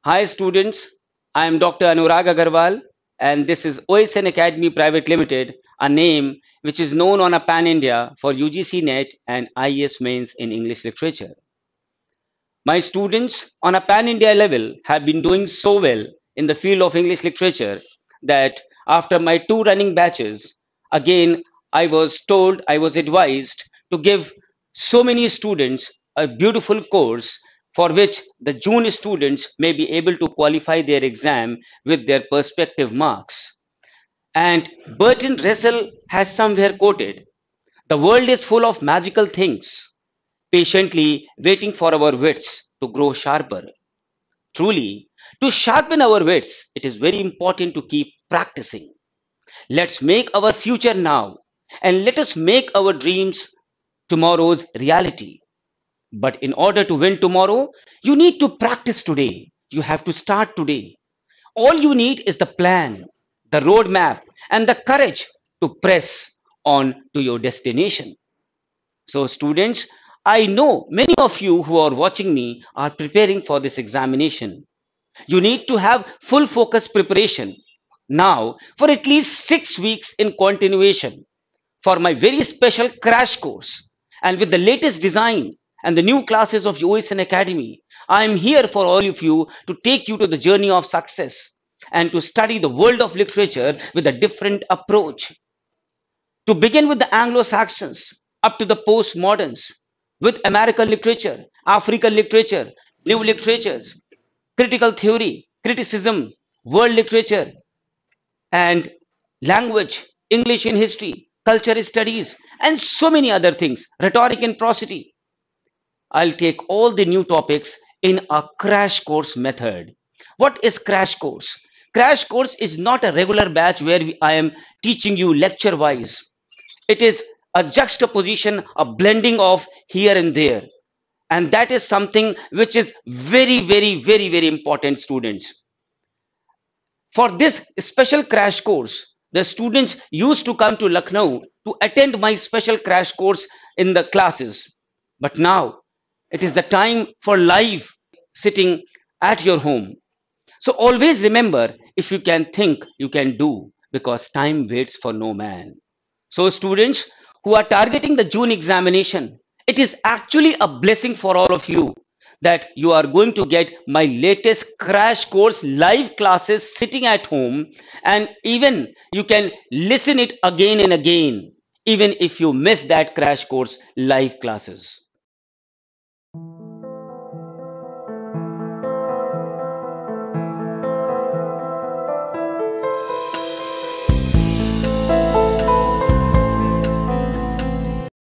Hi students, I am Dr. Anurag Agarwal and this is OSN Academy Private Limited, a name which is known on a pan-India for UGC NET and IES mains in English literature. My students on a pan-India level have been doing so well in the field of English literature that after my two running batches, again I was advised to give so many students a beautiful course for which the June students may be able to qualify their exam with their perspective marks. And Bertrand Russell has somewhere quoted, "The world is full of magical things, patiently waiting for our wits to grow sharper." Truly, to sharpen our wits, it is very important to keep practicing. Let's make our future now and let us make our dreams tomorrow's reality. But in order to win tomorrow, you need to practice today. You have to start today. All you need is the plan, the roadmap, and the courage to press on to your destination. So, students, I know many of you who are watching me are preparing for this examination. You need to have full focus preparation now for at least 6 weeks in continuation for my very special crash course. And with the latest design and the new classes of OSN Academy, I am here for all of you to take you to the journey of success and to study the world of literature with a different approach. To begin with the Anglo-Saxons up to the postmoderns, with American literature, African literature, new literatures, critical theory, criticism, world literature, and language, English in history, culture studies, and so many other things, rhetoric and prosody. I'll take all the new topics in a crash course method. What is crash course? Crash course is not a regular batch where I am teaching you lecture wise. It is a juxtaposition, a blending of here and there. And that is something which is very, very, very, very important, students. For this special crash course, the students used to come to Lucknow to attend my special crash course in the classes. But now it is the time for live sitting at your home. So always remember, if you can think, you can do, because time waits for no man. So students who are targeting the June examination, it is actually a blessing for all of you that you are going to get my latest crash course live classes sitting at home, and even you can listen it again and again even if you miss that crash course live classes.